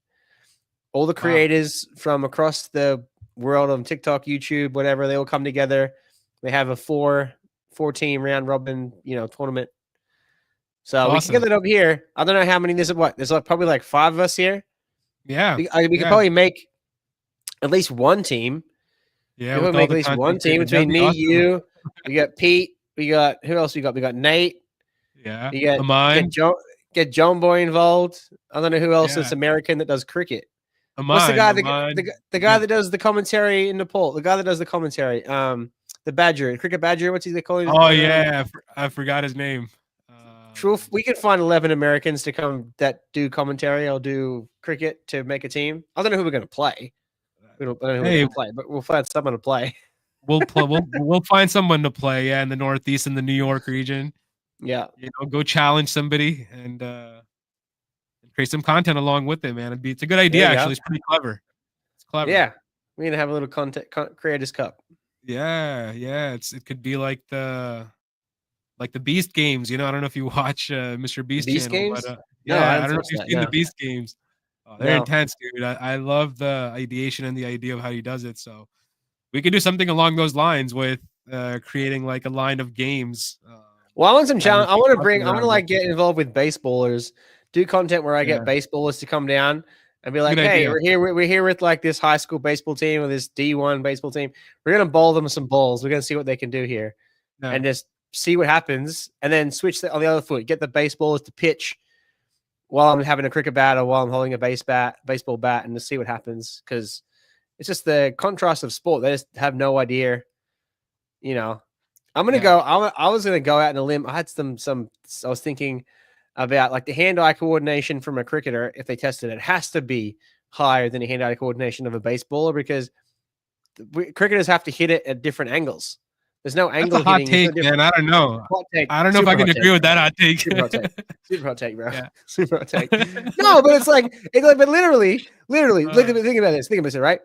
All the creators from across the world on TikTok, YouTube, whatever, they all come together. They have a four team round robin, tournament. So we can get it up here. I don't know how many there's. There's probably like 5 of us here. Yeah, we could probably make at least one team. Yeah, we'll make at least one team between me, you. We got Pete. We got who else? We got Nate. Yeah, we got get John Boy involved. I don't know who else is American that does cricket. What's the guy? The guy that does the commentary in Nepal. The guy that does the commentary. The Badger, cricket Badger. What's he called? Oh yeah, I forgot his name. Truth, we could find 11 Americans to come that do commentary or do cricket to make a team. I don't know who we're going to play. I don't know who we're going to play, but we'll find someone to play. We'll find someone to play. Yeah, in the Northeast, in the New York region. Yeah, go challenge somebody and create some content along with it, man. It's a good idea. Actually, it's pretty clever. It's clever. Yeah, we're gonna have a little content creators cup. Yeah. It could be like the Beast Games. I don't know if you watch Mr. Beast channel, games? But I don't know if you've seen the Beast Games. Oh, they're intense, dude. I love the ideation and the idea of how he does it. So we could do something along those lines with creating like a line of games. Well, I want some challenge. I want to get involved with baseballers, do content where I get baseballers to come down and be like, hey, we're here with like this high school baseball team or this D1 baseball team. We're going to bowl them some balls. We're going to see what they can do here and just see what happens. And then switch on the other foot, get the baseballers to pitch while I'm having a cricket bat or while I'm holding a baseball bat and to see what happens. Cause it's just the contrast of sport. They just have no idea, I'm going to go. I was going to go out on a limb. I had I was thinking about like the hand-eye coordination from a cricketer. If they tested it, has to be higher than the hand-eye coordination of a baseballer because cricketers have to hit it at different angles. There's no angle. That's a hot take, man. I don't know. I don't know if I can agree with that hot take. Super hot take, bro. Yeah. Super hot take. No, but but literally, think about this. Think about it, right?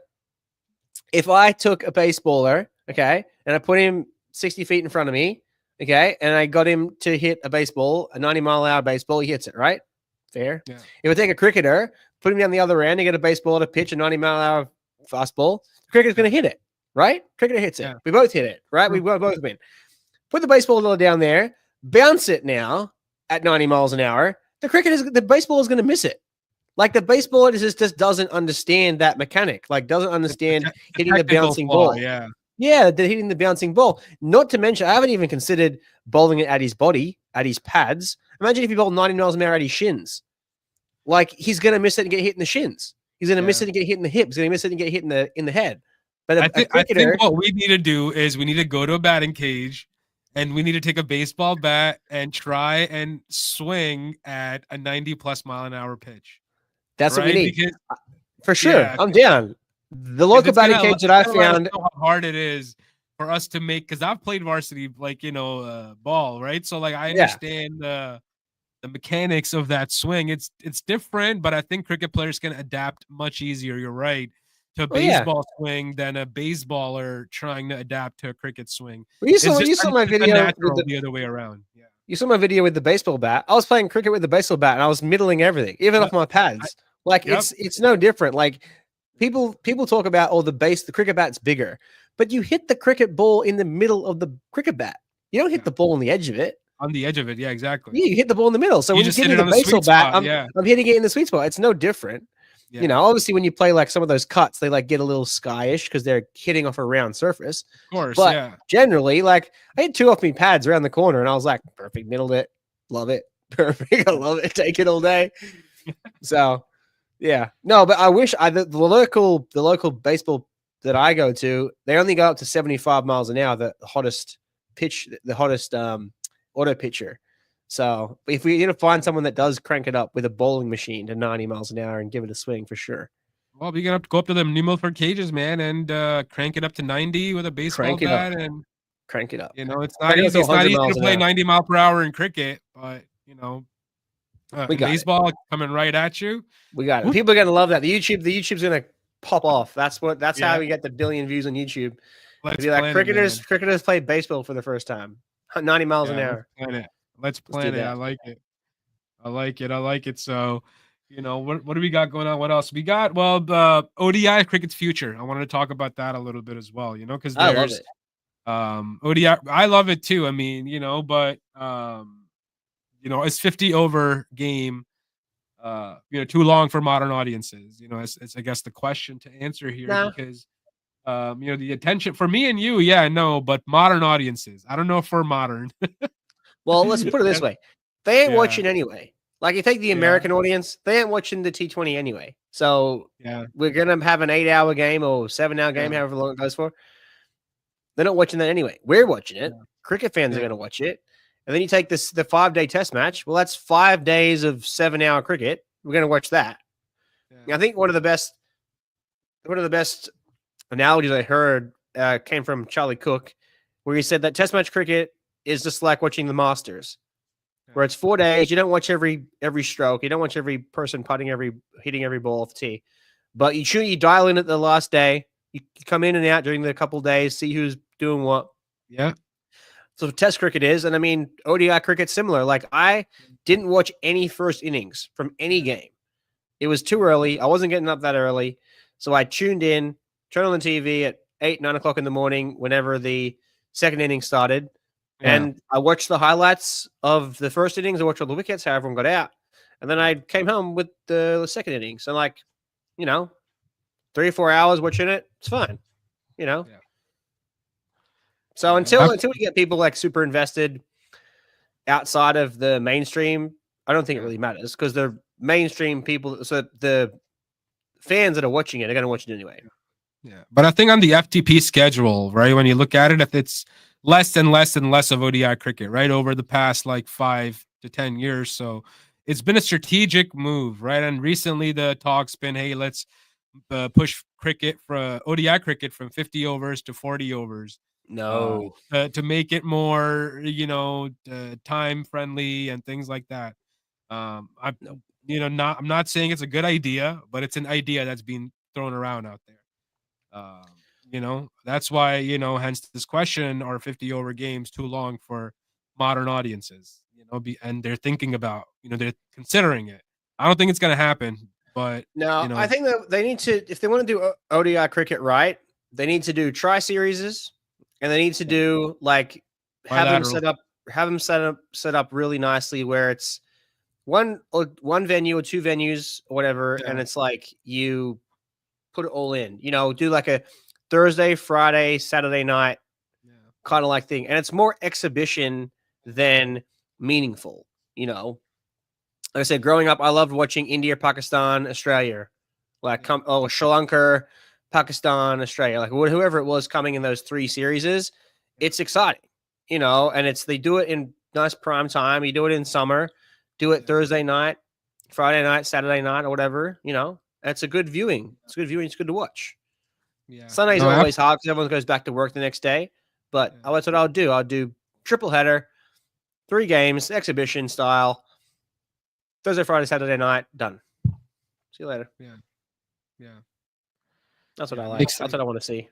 If I took a baseballer, okay, and I put him 60 feet in front of me, okay, and I got him to hit a baseball, a 90-mile-an-hour baseball, he hits it, right? Fair. Yeah. If I take a cricketer, put him down the other end, and get a baseball to pitch a 90-mile-an-hour fastball, the cricketer's going to hit it, right? Cricketer hits it. Yeah. We both hit it, right? We both win. Put the baseball down there, bounce it now at 90 miles an hour. The baseball is going to miss it. Like the baseball just doesn't understand that mechanic. Like doesn't understand hitting the bouncing ball. Yeah. Yeah, they're hitting the bouncing ball. Not to mention, I haven't even considered bowling it at his body, at his pads. Imagine if you bowl 90 miles an hour at his shins. Like, he's going to miss it and get hit in the shins. He's going to miss it and get hit in the hips. He's going to miss it and get hit in the head. But I think what we need to do is we need to go to a batting cage and we need to take a baseball bat and try and swing at a 90-plus mile an hour pitch. That's what we need. Because, for sure. Yeah, I'm down. The local batting cage that I found. How hard it is for us to make, because I've played varsity, ball, right? So like I understand the mechanics of that swing. It's different, but I think cricket players can adapt much easier. You're right, to a baseball swing than a baseballer trying to adapt to a cricket swing. Well, you saw my video the other way around. Yeah, you saw my video with the baseball bat. I was playing cricket with the baseball bat, and I was middling everything, even off my pads. It's no different. Like. People talk about the cricket bat's bigger, but you hit the cricket ball in the middle of the cricket bat. You don't hit the ball on the edge of it. On the edge of it, yeah, exactly. Yeah, you hit the ball in the middle. So when you give me the baseball bat, I'm hitting it in the sweet spot. It's no different. Yeah. Obviously when you play like some of those cuts, they like get a little skyish because they're hitting off a round surface. Of course, but generally, like I had 2 off me pads around the corner, and I was like, perfect, middled it, love it, perfect, I love it, take it all day. So. Yeah, no, but I wish the local baseball that I go to, they only go up to 75 miles an hour. The hottest auto pitcher. So if we need to find someone that does crank it up with a bowling machine to 90 miles an hour and give it a swing for sure. Well, we're gonna have to go up to the New Milford cages, man, and crank it up to 90 with a baseball bat and crank it up. It's not easy. It's not easy to play 90 mile per hour in cricket, but we got baseball coming right at you. We got it. People are gonna love that. The YouTube's gonna pop off. That's how we get the billion views on YouTube. It'd be like cricketers play baseball for the first time. 90 miles an hour. Let's plan it. I like it. I like it. So, what do we got going on? What else we got? Well, the ODI cricket's future. I wanted to talk about that a little bit as well. Because I love it. ODI. I love it too. I mean, but it's 50 over game. Too long for modern audiences. It's I guess the question to answer here because. The attention for me and you, but modern audiences, I don't know if we're modern. Well, let's put it this way. They ain't watching anyway. Like, you take the American audience, they ain't watching the T20 anyway. So we're going to have an 8-hour game or 7-hour game, however long it goes for. They're not watching that anyway. We're watching it. Cricket fans are going to watch it. And then you take the 5-day test match. Well, that's 5 days of 7-hour cricket. We're going to watch that. I think one of the best analogies I heard came from Charlie Cook, where he said that test match cricket is just like watching the Masters, where it's 4 days. You don't watch every stroke. You don't watch every person hitting every ball off the tee. But you dial in at the last day. You come in and out during the couple days, see who's doing what. Yeah. So test cricket is, and I mean, ODI cricket's similar. Like, I didn't watch any first innings from any game. It was too early. I wasn't getting up that early. So I tuned in, turned on the TV at 8, 9 o'clock in the morning, whenever the second inning started. And I watched the highlights of the first innings. I watched all the wickets, how everyone got out. And then I came home with the second innings. So, 3 or 4 hours watching it, it's fine. So until we get people like super invested outside of the mainstream, I don't think it really matters, because the mainstream people, so the fans that are watching it are going to watch it anyway. Yeah, but I think on the FTP schedule, right, when you look at it, if it's less and less and less of ODI cricket, right, over the past 5 to 10 years, so it's been a strategic move, right? And recently the talk's been, hey, let's push cricket for ODI cricket from 50 overs to 40 overs. No, to make it more, time friendly and things like that. I'm not saying it's a good idea, but it's an idea that's being thrown around out there. That's why, hence this question, are 50 over games too long for modern audiences? And they're thinking about, they're considering it. I don't think it's going to happen, but I think that they need to, if they want to do ODI cricket right, they need to do tri-series, and they need to do have them set up really nicely, where it's one venue or 2 venues or whatever, and it's like you put it all in. Do like a Thursday, Friday, Saturday night kind of like thing, and it's more exhibition than meaningful. Like I said, growing up, I loved watching India, Pakistan, Australia, Sri Lanka, Pakistan, Australia, whoever it was coming in those 3 series. It's exciting, and they do it in nice prime time. You do it in summer, do it Thursday night, Friday night, Saturday night, or whatever. It's a good viewing. It's good viewing. It's good to watch. Yeah, Sunday's always hard because everyone goes back to work the next day. But that's what I'll do. I'll do triple header, 3 games, exhibition style. Thursday, Friday, Saturday night, done. See you later. Yeah. That's what I like. That's what I want to see.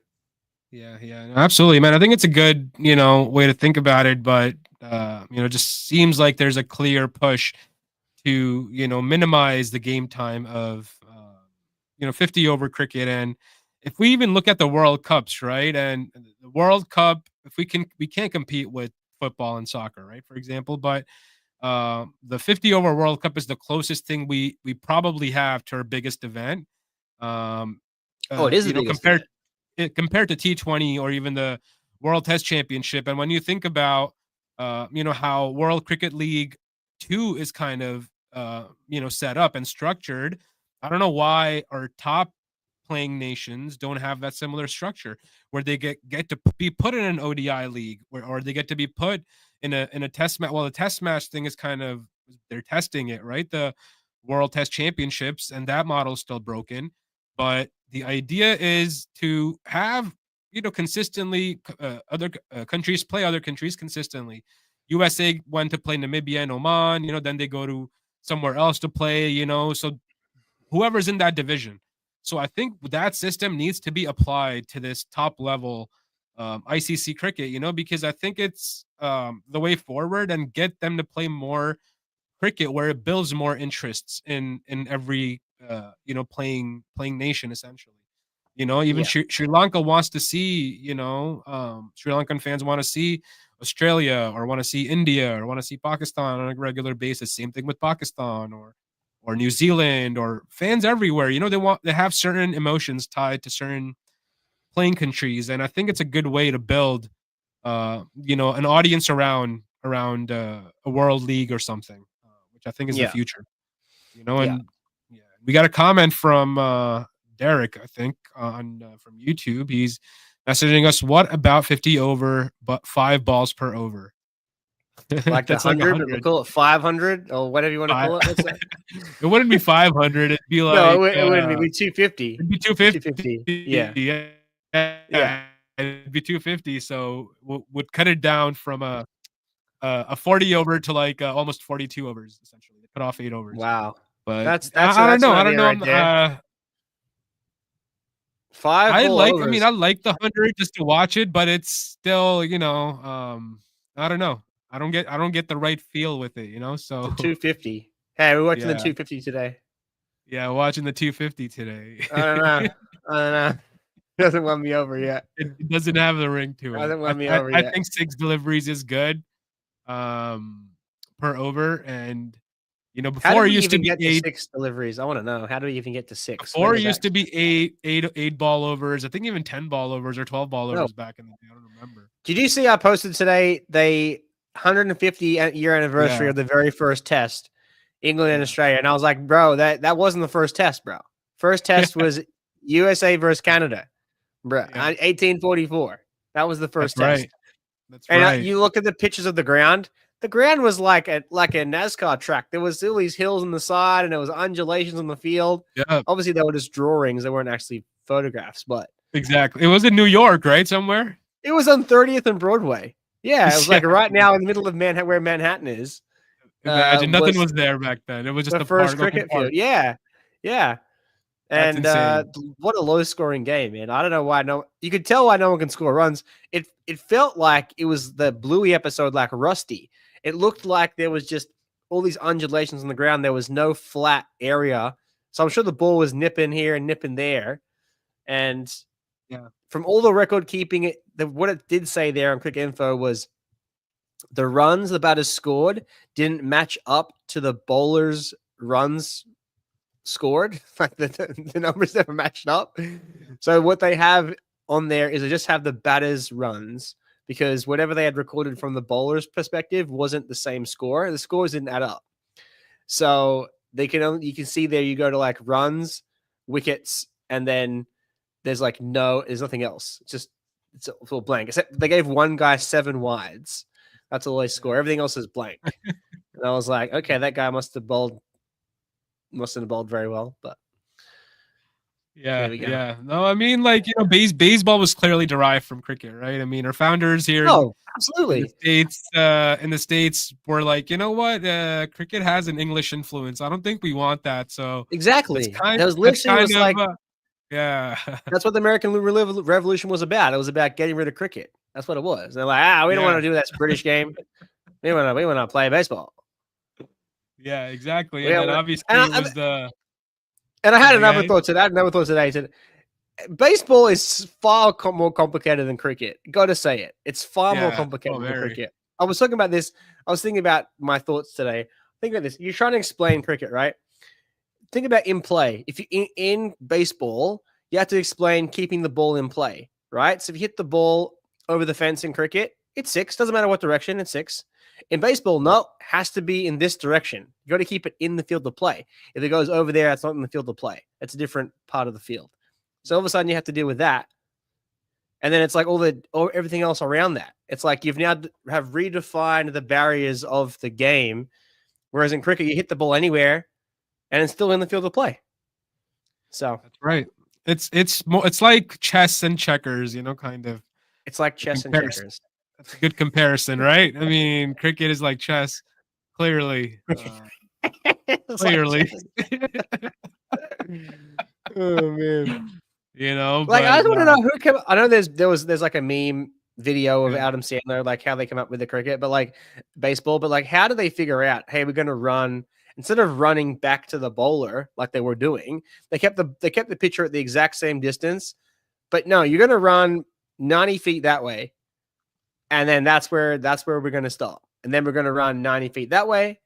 Yeah, absolutely, man. I think it's a good, way to think about it, but it just seems like there's a clear push to, minimize the game time of 50 over cricket. And if we even look at the World Cups, right? And the World Cup, we can't compete with football and soccer, right? For example, but the 50 over World Cup is the closest thing we probably have to our biggest event. It is the biggest event. Compared to T20 or even the World Test Championship. And when you think about, how World Cricket League 2 is kind of, set up and structured, I don't know why our top playing nations don't have that similar structure where they get to be put in an ODI league or they get to be put in a test match. Well, the test match thing is kind of, they're testing it, right? The World Test Championships, and that model is still broken. But the idea is to have, consistently other countries play other countries consistently. USA went to play Namibia and Oman, then they go to somewhere else to play, so whoever's in that division. So I think that system needs to be applied to this top level ICC cricket, you know, because I think it's the way forward, and get them to play more cricket where it builds more interests in every you know, playing nation essentially. You know, even Sri Lanka wants to see, you know, Sri Lankan fans want to see Australia, or want to see India, or want to see Pakistan on a regular basis. Same thing with Pakistan, or New Zealand, or fans everywhere. You know, they have certain emotions tied to certain playing countries, and I think it's a good way to build you know, an audience around a world league or something, which I think is the future. You know, and we got a comment from Derek, I think, on from YouTube. He's messaging us, what about 50 over but 5 balls per over? Like the 100, we'll call it 500 or whatever you want to call it. What's that? It wouldn't be 500. It'd be like no, it wouldn't be 250. It'd be 250. Yeah. It'd be 250. So would cut it down from a 40 over to like almost 42 overs essentially. They cut off 8 overs. Wow. But that's I don't know. I don't know. Right 5 I like overs. I mean, I like the 100 just to watch it, but it's still, you know, I don't know. I don't get the right feel with it, you know. So the 250. Hey, we're watching the 250 today. Yeah, watching the 250 today. I don't know. It doesn't win me over yet. It doesn't have the ring to it. Doesn't win me over yet. I think 6 deliveries is good per over, and you know, before it used to be 8 6 deliveries. I want to know, how do we even get to 6? Before it used to be 8 ball overs. I think even 10 ball overs or 12 ball overs back in the day. I don't remember. Did you see I posted today the 150 year anniversary of the very first test, England and Australia, and I was like, bro, that wasn't the first test, bro. First test was USA versus Canada, bro. 1844. That was the first test. That's and right. You look at the pictures of the ground. The ground was like a NASCAR track. There was all these hills on the side, and there was undulations on the field. Yeah. Obviously, they were just drawings. They weren't actually photographs, but exactly. It was in New York, right? Somewhere. It was on 30th and Broadway. Yeah, it was like right now in the middle of where Manhattan is. Imagine nothing was there back then. It was just the first cricket field. Yeah. And what a low-scoring game, man. I don't know why you could tell why no one can score runs. It felt like it was the Bluey episode, like Rusty. It looked like there was just all these undulations on the ground. There was no flat area. So I'm sure the ball was nipping here and nipping there. And from all the record keeping, what it did say there on Quick Info was the runs the batters scored didn't match up to the bowlers' runs scored. Like the numbers never matched up. So what they have on there is they just have the batters' runs, because whatever they had recorded from the bowler's perspective wasn't the same score. The scores didn't add up. So you can see there, you go to like runs, wickets, and then there's nothing else. It's all blank. Except they gave one guy 7 wides. That's all they score. Everything else is blank. And I was like, okay, that guy mustn't have bowled very well, but yeah. No, I mean, like, you know, baseball was clearly derived from cricket, right? I mean, our founders here absolutely. In the States were like, you know what, cricket has an English influence. I don't think we want that. So exactly. That's what the American Revolution was about. It was about getting rid of cricket. That's what it was. They're like, we don't want to do that British game. We want to play baseball. Yeah, exactly. And then obviously it was the. And I had another thought today. Baseball is far more complicated than cricket. Got to say it. It's far more complicated than cricket. I was talking about this. I was thinking about my thoughts today. Think about this. You're trying to explain cricket, right? Think about in play. If you in baseball, you have to explain keeping the ball in play, right? So if you hit the ball over the fence in cricket, it's 6. Doesn't matter what direction, it's 6. In baseball, no, has to be in this direction. You got to keep it in the field of play. If it goes over there, it's not in the field of play. It's a different part of the field. So all of a sudden you have to deal with that. And then it's like everything else around that. It's like you've now have redefined the barriers of the game. Whereas in cricket, you hit the ball anywhere and it's still in the field of play. So that's right. It's like chess and checkers, you know, kind of. It's like chess and checkers. That's a good comparison, right? I mean, cricket is like chess, clearly. Clearly. Oh man. Like, I just want to know who came. I know there's like a meme video of Adam Sandler, like how they come up with the cricket, but like baseball, but like how do they figure out, hey, we're going to run instead of running back to the bowler like they were doing, they kept the pitcher at the exact same distance, but no, you're going to run 90 feet that way, and then that's where we're going to stop, and then we're going to run 90 feet that way,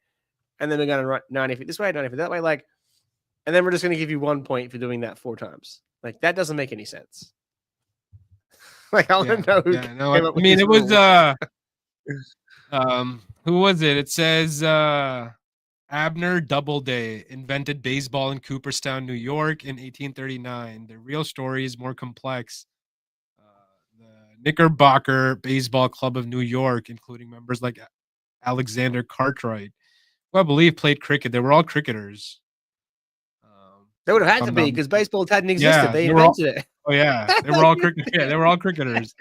and then we're going to run 90 feet this way, 90 feet that way, like, and then we're just going to give you 1 point for doing that 4 times. Like, that doesn't make any sense. Like, I want to know who came up with it rules. was who was it? It says Abner Doubleday invented baseball in Cooperstown, New York in 1839. The real story is more complex. The Knickerbocker Baseball Club of New York, including members like Alexander Cartwright, who I believe played cricket. They were all cricketers. They would have had to be because baseball hadn't existed. They invented it. Oh yeah, they were all cricket. Yeah, they were all cricketers.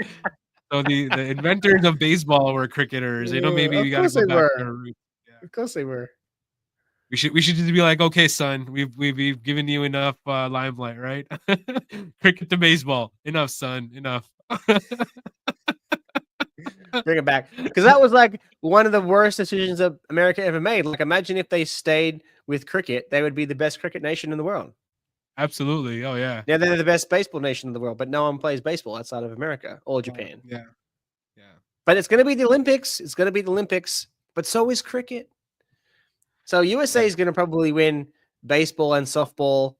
So the inventors of baseball were cricketers. Maybe we got to go back to our roots. Yeah. Of course they were. We should just be like, okay, son, we've given you enough limelight, right? Cricket to baseball, enough, son, enough. Bring it back, because that was like one of the worst decisions that America ever made. Like, imagine if they stayed with cricket, they would be the best cricket nation in the world. Absolutely. Oh yeah. Yeah, they're the best baseball nation in the world, but no one plays baseball outside of America or Japan. Yeah. But it's going to be the Olympics. It's going to be the Olympics, but so is cricket. So USA is going to probably win baseball and softball,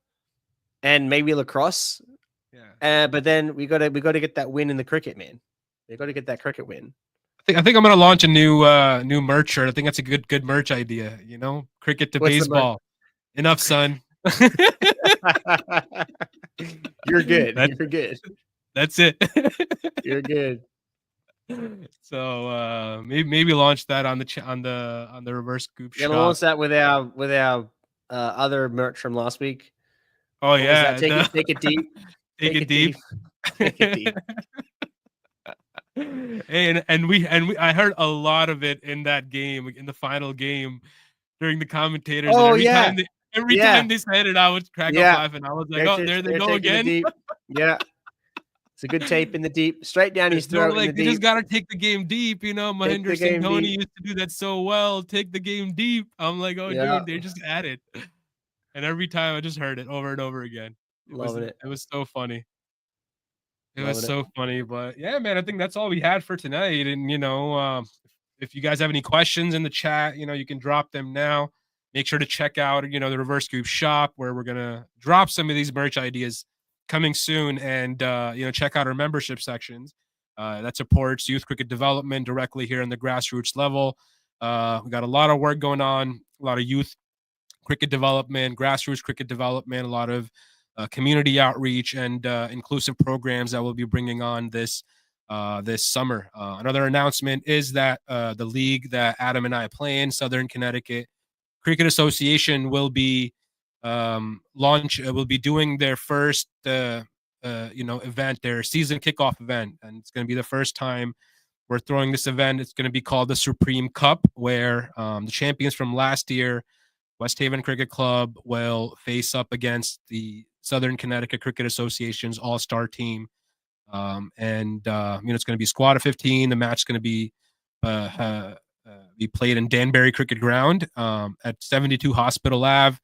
and maybe lacrosse. Yeah. But then we got to get that win in the cricket, man. We got to get that cricket win. I think I'm going to launch a new merch shirt. I think that's a good merch idea. Cricket to baseball. Enough, son. You're good. You're good. That's it. You're good. So maybe launch that on the Reverse Scoop shop. Gonna launch that with our other merch from last week. Oh what yeah, take it deep. Take it deep. Take it deep. Hey, and we I heard a lot of it in that game, in the final game, during the commentators. Oh, and every time they said it, I would crack up laughing. I was like, there they go again. Yeah. It's a good tape in the deep, straight down his throat. Like, you just got to take the game deep. Mahendra Singh Dhoni used to do that so well. Take the game deep. I'm like, dude, they're just at it. And every time I just heard it over and over again. It was so funny. It was so funny. But yeah, man, I think that's all we had for tonight. And, if you guys have any questions in the chat, you can drop them now. Make sure to check out, the Reverse Scoop shop, where we're going to drop some of these merch ideas coming soon, and check out our membership sections that supports youth cricket development directly here in the grassroots level. We got a lot of work going on, a lot of youth cricket development, grassroots cricket development, a lot of community outreach and inclusive programs that we'll be bringing on this summer. Another announcement is that the league that Adam and I play in, Southern Connecticut Cricket Association, will be will be doing their first event, their season kickoff event, and it's going to be the first time we're throwing this event. It's going to be called the Supreme Cup, where the champions from last year, West Haven Cricket Club, will face up against the Southern Connecticut Cricket Association's all-star team. It's going to be a squad of 15. The match is going to be played in Danbury Cricket Ground at 72 Hospital Ave.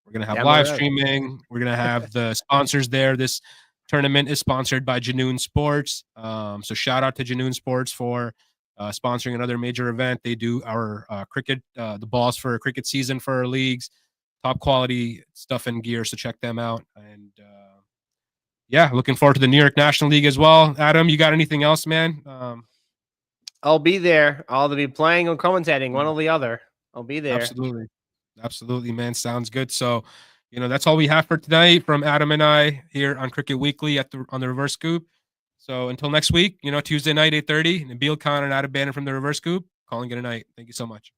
We're going to have live streaming. We're going to have the sponsors there. This tournament is sponsored by Janoon Sports. So shout out to Janoon Sports for sponsoring another major event. They do our cricket, the balls for a cricket season for our leagues, top quality stuff and gear. So check them out. And looking forward to the New York National League as well. Adam, you got anything else, man? I'll be there. I'll be playing or commentating, one or the other. I'll be there. Absolutely, man. Sounds good. So, that's all we have for tonight from Adam and I here on Cricket Weekly on the Reverse Scoop. So until next week, Tuesday night, 8:30, Nabil Khan and Adam Bannon from the Reverse Scoop, calling it a night. Thank you so much.